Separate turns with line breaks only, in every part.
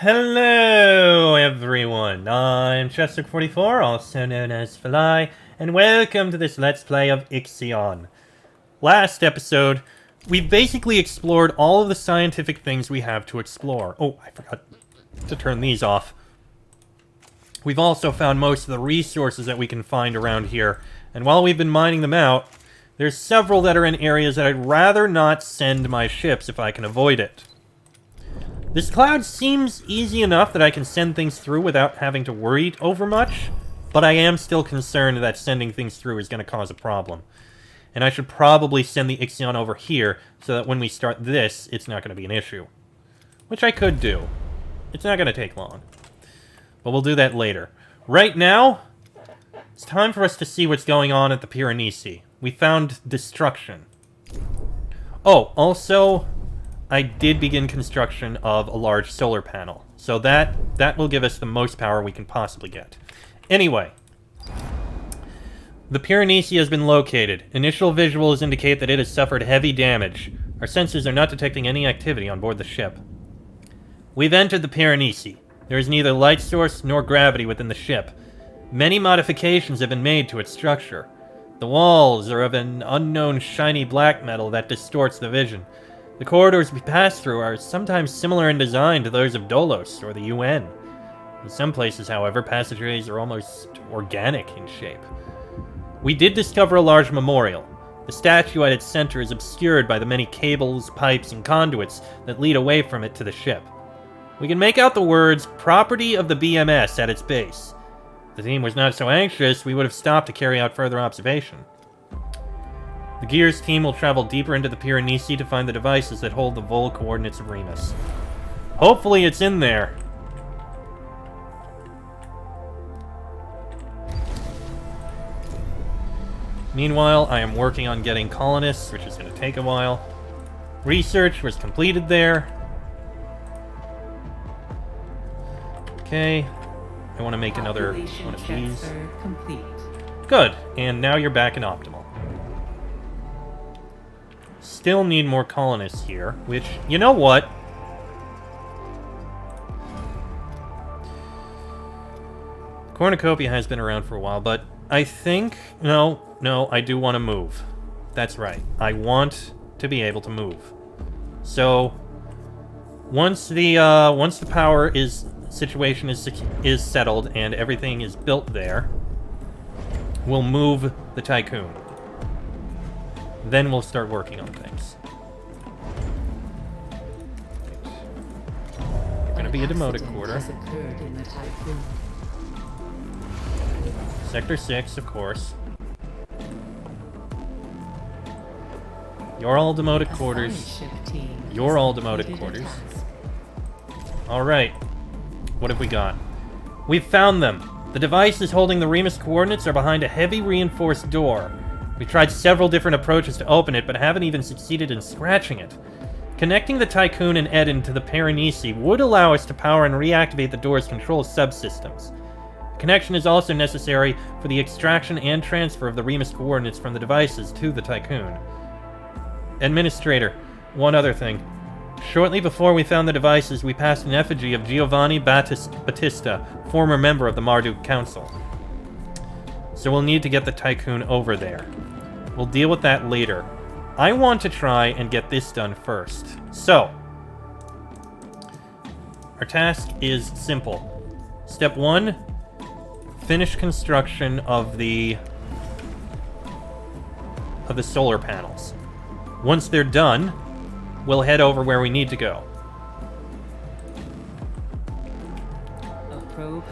Hello, everyone. I'm Chester44, also known as Fly, and welcome to this Let's Play of Ixion. Last episode, we basically explored all of the scientific things we have to explore. Oh, I forgot to turn these off. We've also found most of the resources that we can find around here, and while we've been mining them out, there's several that are in areas that I'd rather not send my ships if I can avoid it. This cloud seems easy enough that I can send things through without having to worry over much, but I am still concerned that sending things through is going to cause a problem. And I should probably send the Ixion over here so that when we start this, it's not going to be an issue. Which I could do. It's not going to take long. But we'll do that later. Right now, it's time for us to see what's going on at the Piranesi. We found destruction. Oh, also, I did begin construction of a large solar panel, so that will give us the most power we can possibly get. Anyway, the Piranesi has been located. Initial visuals indicate that it has suffered heavy damage. Our sensors are not detecting any activity on board the ship. We've entered the Piranesi. There is neither light source nor gravity within the ship. Many modifications have been made to its structure. The walls are of an unknown shiny black metal that distorts the vision. The corridors we pass through are sometimes similar in design to those of Dolos or the UN. In some places, however, passageways are almost organic in shape. We did discover a large memorial. The statue at its center is obscured by the many cables, pipes, and conduits that lead away from it to the ship. We can make out the words, "Property of the BMS" at its base. If the team was not so anxious, we would have stopped to carry out further observation. The Gears team will travel deeper into the Piranesi to find the devices that hold the Vol coordinates of Remus. Hopefully it's in there. Meanwhile, I am working on getting colonists, which is going to take a while. Research was completed there. Okay. I want to make another one of these.
Complete.
Good, and now you're back in optimal. Still need more colonists here, which, you know what? Cornucopia has been around for a while, but I think... No, I do want to move. That's right. I want to be able to move. So, once the power situation is settled and everything is built there, we'll move the Tycoon. Then we'll start working on things. You're going to be a demoted quarter. Sector 6, of course. You're all demoted quarters. You're all demoted quarters. Alright. What have we got? We've found them. The devices holding the Remus coordinates are behind a heavy reinforced door. We tried several different approaches to open it, but haven't even succeeded in scratching it. Connecting the Tycoon and Eden to the Piranesi would allow us to power and reactivate the door's control subsystems. The connection is also necessary for the extraction and transfer of the Remus coordinates from the devices to the Tycoon. Administrator, one other thing. Shortly before we found the devices, we passed an effigy of Giovanni Battista, former member of the Marduk Council. So we'll need to get the Tycoon over there. We'll deal with that later. I want to try and get this done first. So, our task is simple. Step 1, finish construction of the solar panels. Once they're done, we'll head over where we need to go.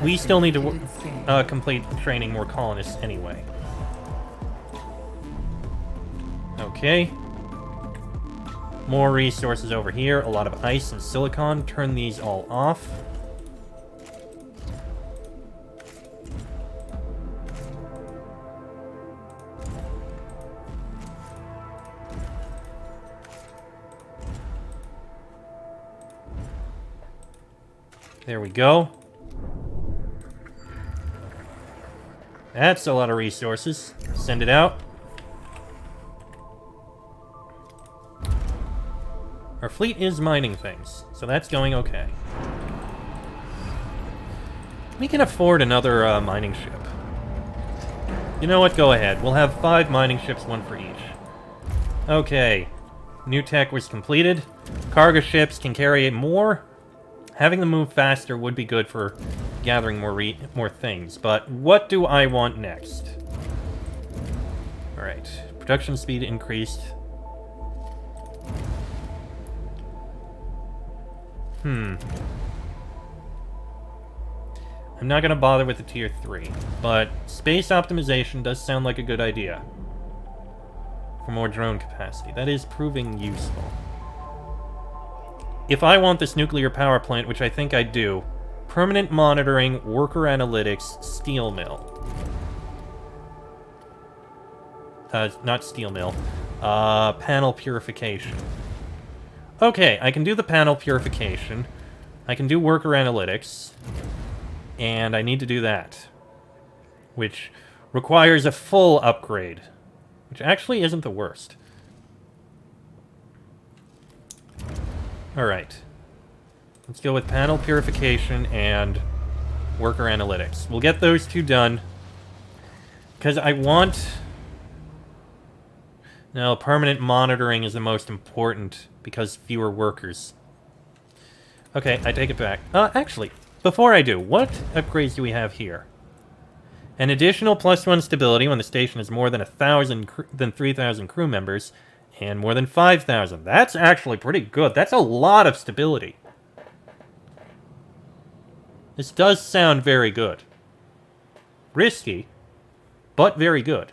We still need to complete training more colonists anyway. Okay. More resources over here. A lot of ice and silicon. Turn these all off. There we go. That's a lot of resources. Send it out. Our fleet is mining things, so that's going okay. We can afford another mining ship. You know what? Go ahead. We'll have 5 mining ships, 1 for each. Okay. New tech was completed. Cargo ships can carry more. Having them move faster would be good for gathering more things. But what do I want next? Alright. Production speed increased. I'm not going to bother with the tier 3, but space optimization does sound like a good idea. For more drone capacity. That is proving useful. If I want this nuclear power plant, which I think I do, permanent monitoring, worker analytics, steel mill. Not steel mill. Panel purification. Okay, I can do the panel purification. I can do worker analytics. And I need to do that. Which requires a full upgrade. Which actually isn't the worst. Alright. Let's go with panel purification and worker analytics. We'll get those 2 done. Because I want... No, permanent monitoring is the most important, because fewer workers. Okay, I take it back. Actually, before I do, what upgrades do we have here? An additional +1 stability when the station has more than 3,000 crew members, and more than 5,000. That's actually pretty good. That's a lot of stability. This does sound very good. Risky, but very good.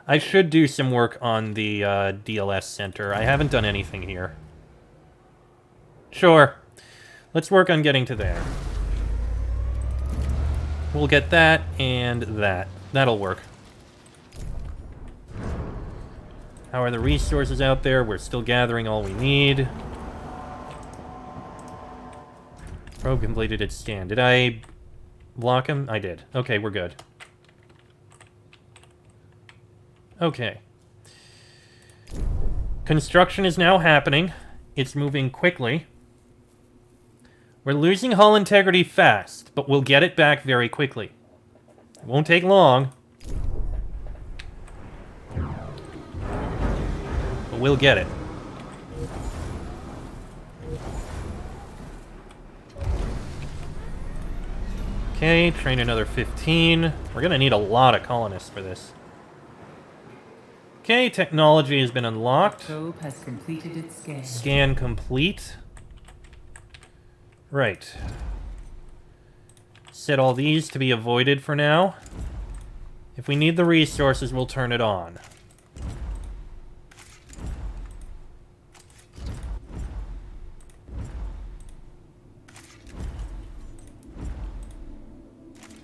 I should do some work on the DLS center. I haven't done anything here. Sure. Let's work on getting to there. We'll get that and that. That'll work. How are the resources out there? We're still gathering all we need. Probe completed its scan. Did I block him? I did. Okay, we're good. Okay. Construction is now happening. It's moving quickly. We're losing hull integrity fast, but we'll get it back very quickly. It won't take long. But we'll get it. Okay, train another 15. We're gonna need a lot of colonists for this. Okay, technology has been unlocked.
Probe has completed its scan.
Scan complete. Right. Set all these to be avoided for now. If we need the resources, we'll turn it on.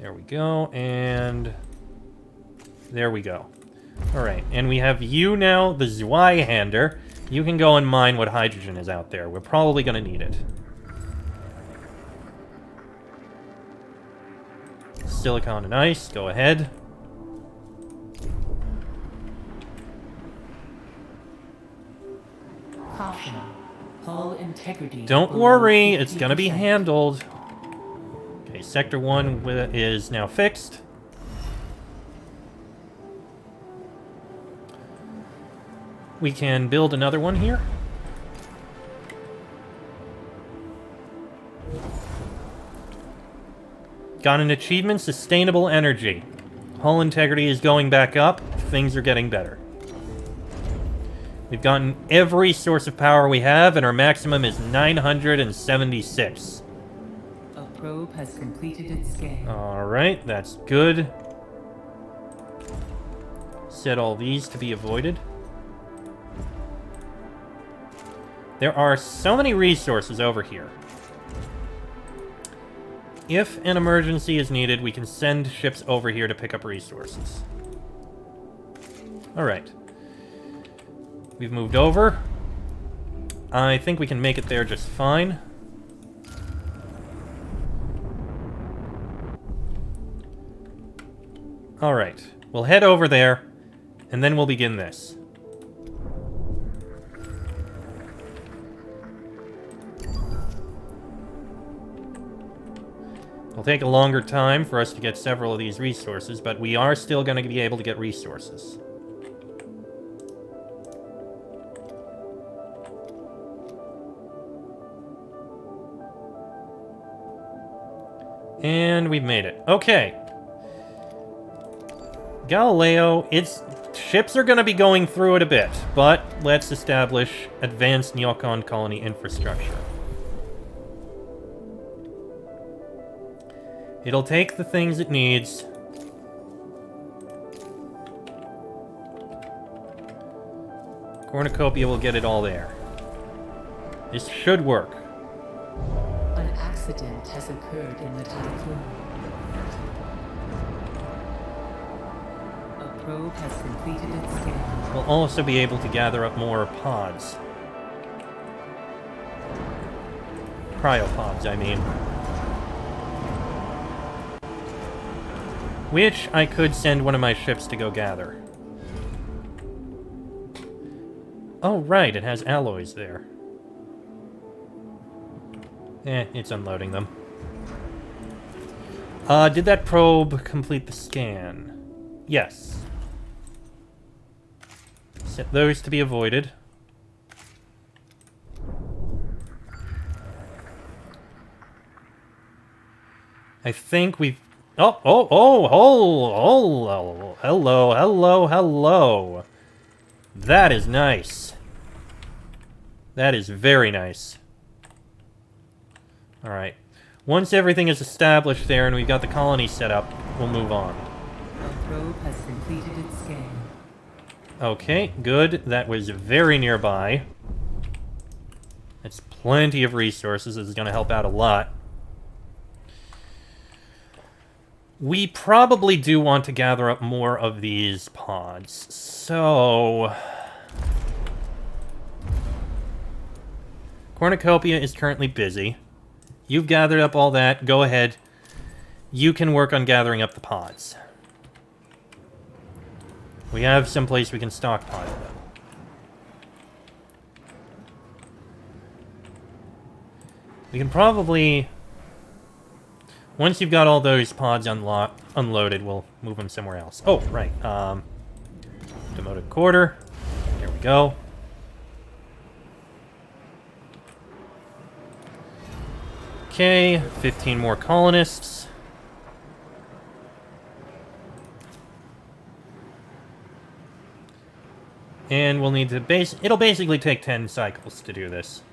There we go, and there we go. Alright, and we have you now, the Zweihander. You can go and mine what hydrogen is out there. We're probably going to need it. Silicon and ice, go ahead.
Caution. Hull integrity.
Don't worry, it's going to be handled. Okay, Sector 1 is now fixed. We can build another one here. Got an achievement, sustainable energy. Hull integrity is going back up. Things are getting better. We've gotten every source of power we have, and our maximum is 976.
A probe has completed its scan.
Alright, that's good. Set all these to be avoided. There are so many resources over here. If an emergency is needed, we can send ships over here to pick up resources. Alright. We've moved over. I think we can make it there just fine. Alright. We'll head over there, and then we'll begin this. It'll take a longer time for us to get several of these resources, but we are still going to be able to get resources. And we've made it. Okay. Galileo, ships are going to be going through it a bit, but let's establish advanced Nyokon colony infrastructure. It'll take the things it needs. Cornucopia will get it all there. This should work.
An accident has occurred in the typhoon. A probe has completed its scan.
We'll also be able to gather up more pods. Cryopods, I mean. Which I could send one of my ships to go gather. Oh, right, it has alloys there. It's unloading them. Did that probe complete the scan? Yes. Set those to be avoided. I think we've... Hello. That is nice. That is very nice. Alright. Once everything is established there and we've got the colony set up, we'll move on.
A probe has completed its scan.
Okay, good. That was very nearby. That's plenty of resources. This is going to help out a lot. We probably do want to gather up more of these pods, so... Cornucopia is currently busy. You've gathered up all that. Go ahead. You can work on gathering up the pods. We have someplace we can stockpile them. We can probably... Once you've got all those pods unloaded, we'll move them somewhere else. Oh, right. Demoted quarter. There we go. Okay, 15 more colonists. And we'll need to it'll basically take 10 cycles to do this.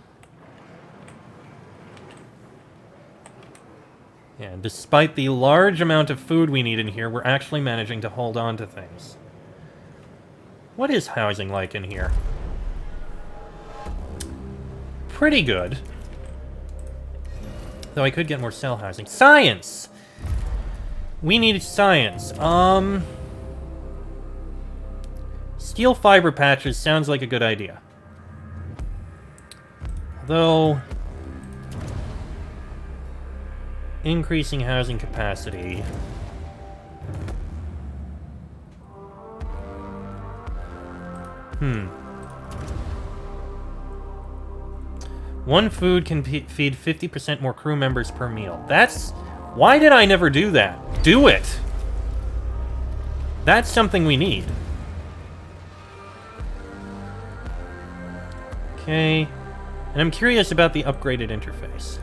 And despite the large amount of food we need in here, we're actually managing to hold on to things. What is housing like in here? Pretty good. Though I could get more cell housing. Science! We need science. Steel fiber patches sounds like a good idea. Although... increasing housing capacity. One food can feed 50% more crew members per meal. That's... why did I never do that? Do it! That's something we need. Okay. And I'm curious about the upgraded interface.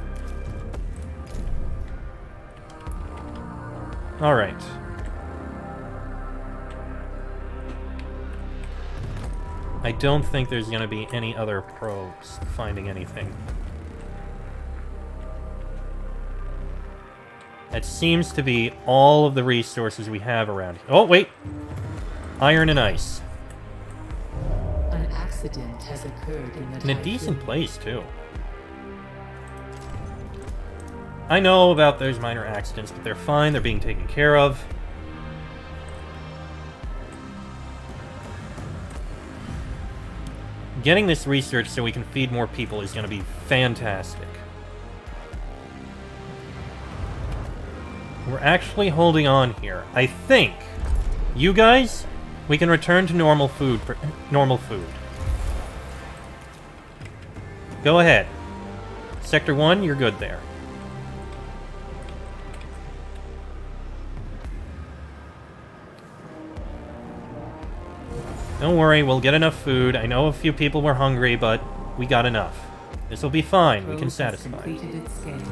Alright. I don't think there's going to be any other probes finding anything. That seems to be all of the resources we have around here. Oh, wait! Iron and ice.
An accident has occurred in the
In a decent place, too. I know about those minor accidents, but they're fine. They're being taken care of. Getting this research so we can feed more people is going to be fantastic. We're actually holding on here. I think, you guys, we can return to normal food. Go ahead. Sector 1, you're good there. Don't worry, we'll get enough food. I know a few people were hungry, but we got enough. This will be fine. We can satisfy.
Completed its game.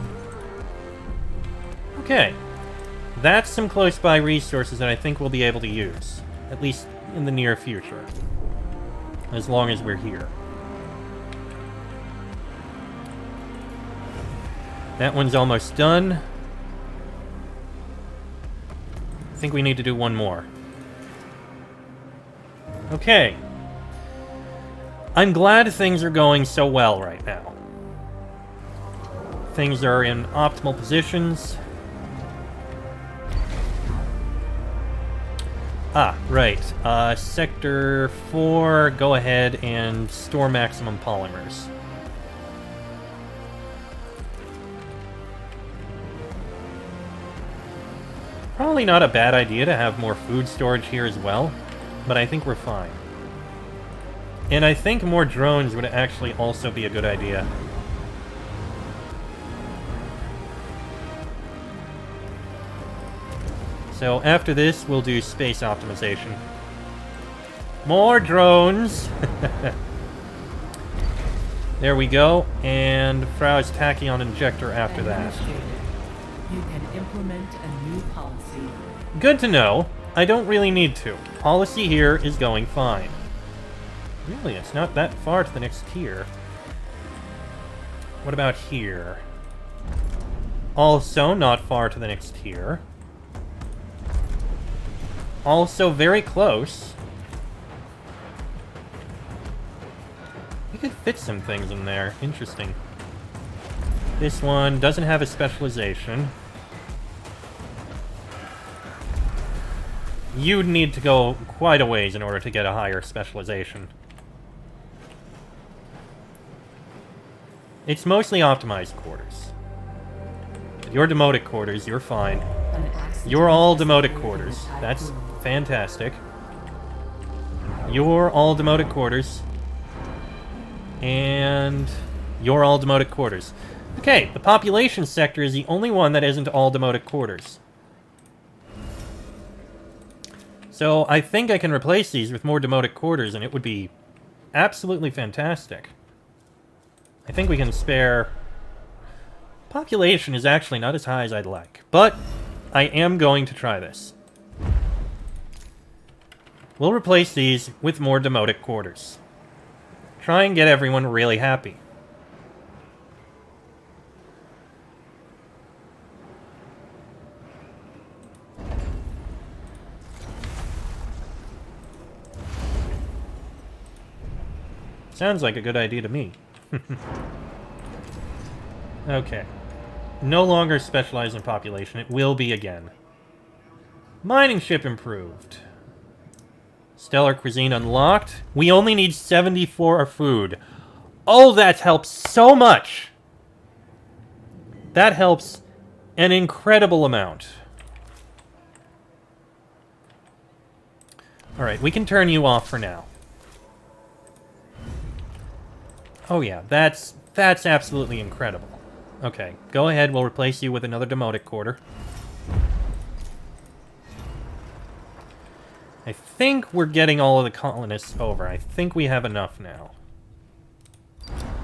Okay. That's some close-by resources that I think we'll be able to use. At least in the near future. As long as we're here. That one's almost done. I think we need to do one more. Okay. I'm glad things are going so well right now. Things are in optimal positions. Ah, right. Sector 4, go ahead and store maximum polymers. Probably not a bad idea to have more food storage here as well, but I think we're fine. And I think more drones would actually also be a good idea. So after this, we'll do space optimization. More drones! There we go, and Frau's tachyon injector after that.
You can implement a new policy.
Good to know. I don't really need to. Policy here is going fine. Really, it's not that far to the next tier. What about here? Also not far to the next tier. Also very close. We could fit some things in there. Interesting. This one doesn't have a specialization. You'd need to go quite a ways in order to get a higher specialization. It's mostly optimized quarters. Your demotic quarters, you're fine. You're all demotic quarters. That's fantastic. You're all demotic quarters. And you're all demotic quarters. Okay, the population sector is the only one that isn't all demotic quarters. So I think I can replace these with more demotic quarters, and it would be absolutely fantastic. I think we can spare... Population is actually not as high as I'd like, but I am going to try this. We'll replace these with more demotic quarters. Try and get everyone really happy. Sounds like a good idea to me. Okay. No longer specialized in population. It will be again. Mining ship improved. Stellar cuisine unlocked. We only need 74 food. Oh, that helps so much! That helps an incredible amount. Alright, we can turn you off for now. Oh yeah, that's absolutely incredible. Okay, go ahead, we'll replace you with another demotic quarter. I think we're getting all of the colonists over. I think we have enough now.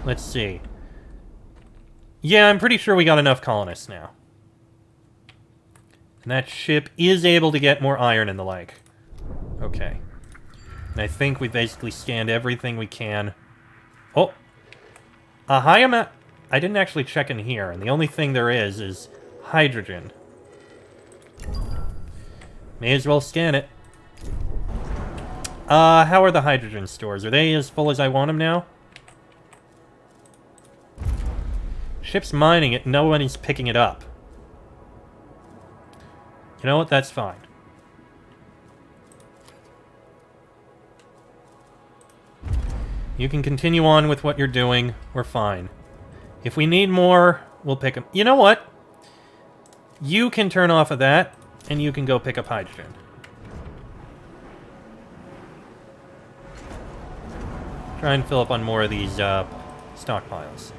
Let's see. Yeah, I'm pretty sure we got enough colonists now. And that ship is able to get more iron and the like. Okay. And I think we basically scanned everything we can. Oh! A high amount... I didn't actually check in here, and the only thing there is hydrogen. May as well scan it. How are the hydrogen stores? Are they as full as I want them now? Ship's mining it, no one is picking it up. You know what? That's fine. You can continue on with what you're doing. We're fine. If we need more, we'll pick them. You know what? You can turn off of that, and you can go pick up hydrogen. Try and fill up on more of these stockpiles.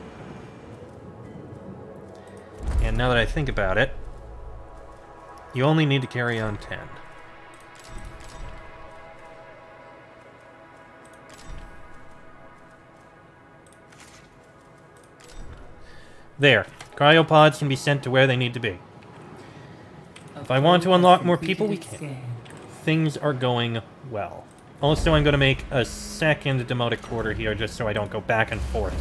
And now that I think about it, you only need to carry on 10. There. Cryopods can be sent to where they need to be. If I want to unlock more people, we can. Things are going well. Also, I'm going to make a second demotic quarter here just so I don't go back and forth.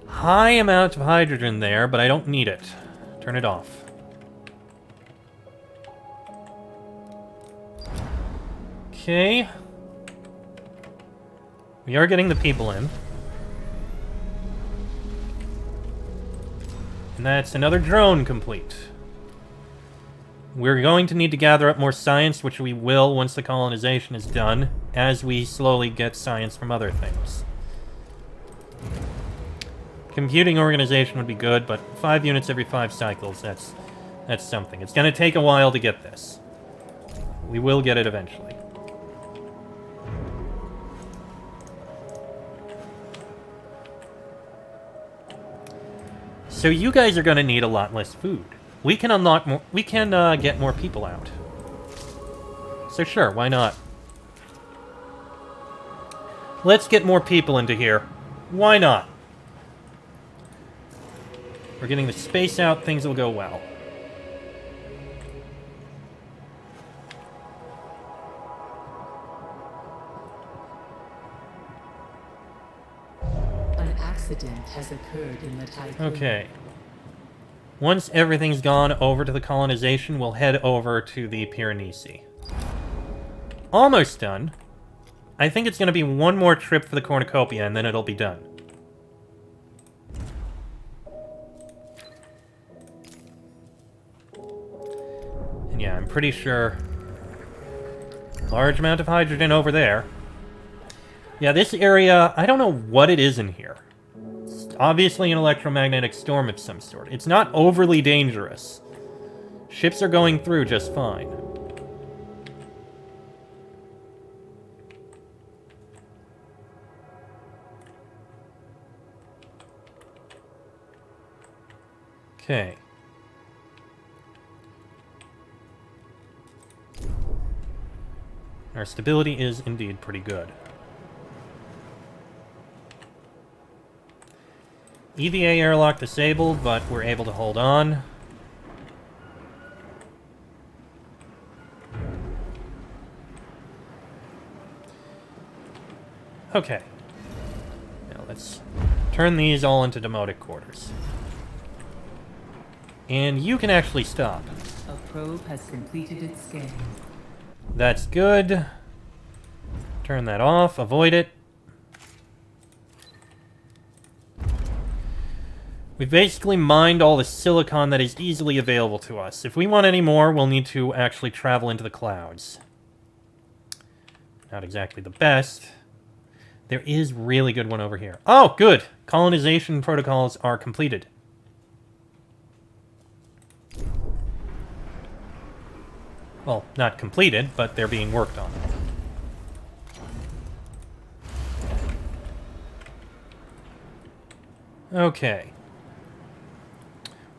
High amount of hydrogen there, but I don't need it. Turn it off. Okay. We are getting the people in. And that's another drone complete. We're going to need to gather up more science, which we will once the colonization is done, as we slowly get science from other things. Computing organization would be good, but 5 units every 5 cycles, that's something. It's going to take a while to get this. We will get it eventually. So you guys are going to need a lot less food. We can unlock more. We can get more people out. So sure, why not? Let's get more people into here. Why not? We're getting the space out. Things will go well.
An accident has occurred in the typhoon.
Okay. Once everything's gone over to the colonization, we'll head over to the Piranesi. Almost done. I think it's going to be one more trip for the cornucopia, and then it'll be done. And yeah, I'm pretty sure... large amount of hydrogen over there. Yeah, this area, I don't know what it is in here. Obviously an electromagnetic storm of some sort. It's not overly dangerous. Ships are going through just fine. Okay. Our stability is indeed pretty good. EVA airlock disabled, but we're able to hold on. Okay. Now let's turn these all into demotic quarters. And you can actually stop.
A probe has completed its scan.
That's good. Turn that off. Avoid it. We've basically mined all the silicon that is easily available to us. If we want any more, we'll need to actually travel into the clouds. Not exactly the best. There is really good one over here. Oh, good! Colonization protocols are completed. Well, not completed, but they're being worked on. Okay.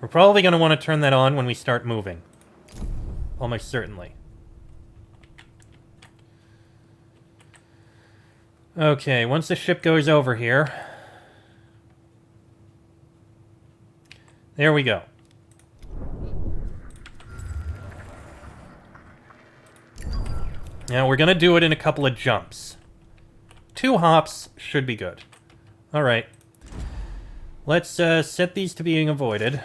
We're probably going to want to turn that on when we start moving. Almost certainly. Okay, once the ship goes over here... there we go. Now, we're going to do it in a couple of jumps. 2 hops should be good. Alright. Let's set these to being avoided.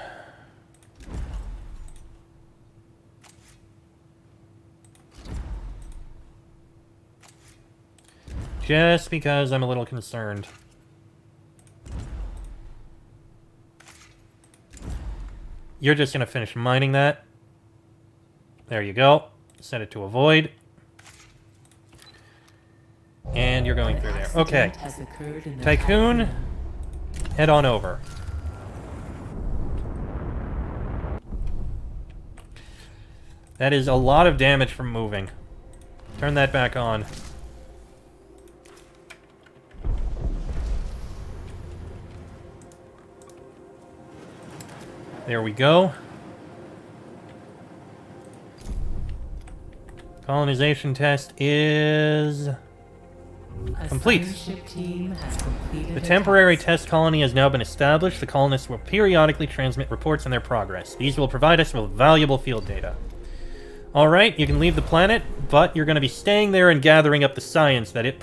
Just because I'm a little concerned. You're just going to finish mining that. There you go. Set it to avoid. And you're going through there. Okay. Tycoon, head on over. That is a lot of damage from moving. Turn that back on. There we go. Colonization test is
A
Complete.
science team has completed
The
a
temporary
task.
test colony has now been established. The colonists will periodically transmit reports on their progress. These will provide us with valuable field data. Alright, you can leave the planet, but you're going to be staying there and gathering up the science that it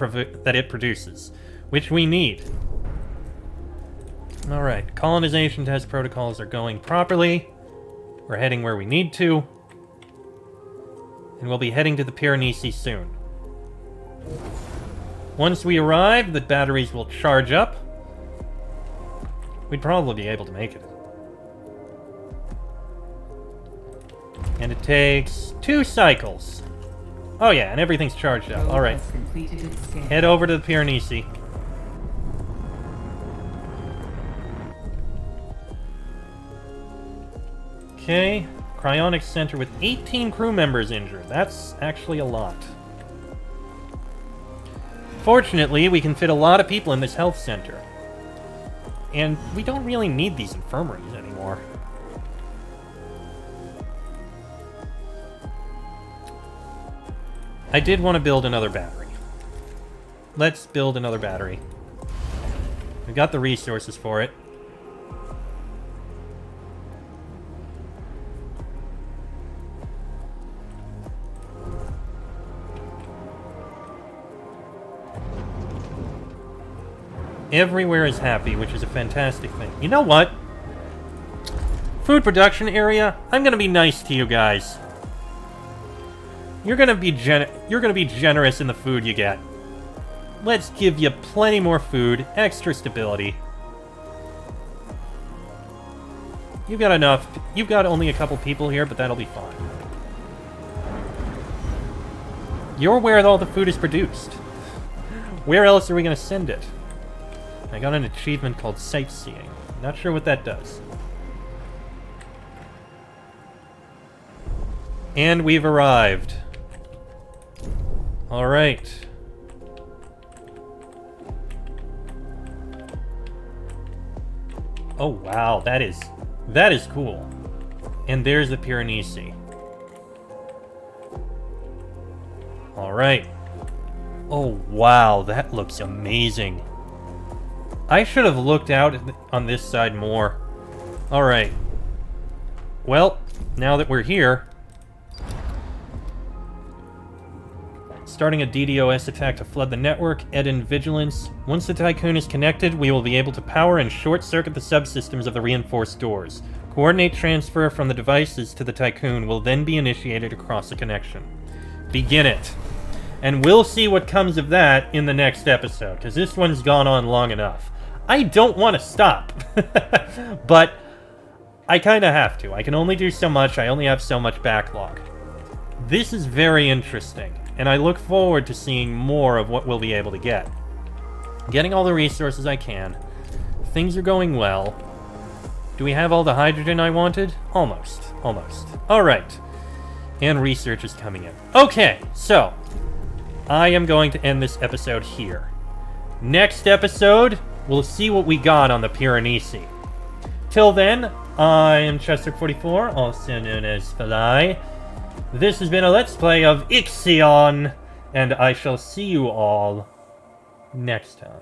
produces, which we need. Alright, colonization test protocols are going properly. We're heading where we need to. And we'll be heading to the Piranesi soon. Once we arrive, the batteries will charge up. We'd probably be able to make it. And it takes 2 cycles. Oh yeah, and everything's charged up.
Probe
Alright.
has completed its scan.
Head over to the Piranesi. Okay. Cryonics Center with 18 crew members injured. That's actually a lot. Fortunately, we can fit a lot of people in this health center. And we don't really need these infirmaries anymore. I did want to build another battery. Let's build another battery. We've got the resources for it. Everywhere is happy, which is a fantastic thing. You know what? Food production area, I'm gonna be nice to you guys. You're gonna be generous in the food you get. Let's give you plenty more food, extra stability. You've got enough. You've got only a couple people here, but that'll be fine. You're where all the food is produced. Where else are we gonna send it? I got an achievement called Sightseeing. Not sure what that does. And we've arrived. Alright. Oh wow, that is cool. And there's the Piranesi. Alright. Oh wow, that looks amazing. I should have looked out on this side more. Alright. Well, now that we're here... Starting a DDoS attack to flood the network, Eden Vigilance. Once the Tycoon is connected, we will be able to power and short-circuit the subsystems of the reinforced doors. Coordinate transfer from the devices to the Tycoon will then be initiated across the connection. Begin it. And we'll see what comes of that in the next episode, because this one's gone on long enough. I don't want to stop, but I kind of have to. I can only do so much. I only have so much backlog. This is very interesting, and I look forward to seeing more of what we'll be able to get. Getting all the resources I can. Things are going well. Do we have all the hydrogen I wanted? Almost. Almost. Alright. And research is coming in. Okay, so I am going to end this episode here. Next episode, we'll see what we got on the Piranesi. Till then, I am Chester44, also known as Falai. This has been a Let's Play of Ixion, and I shall see you all next time.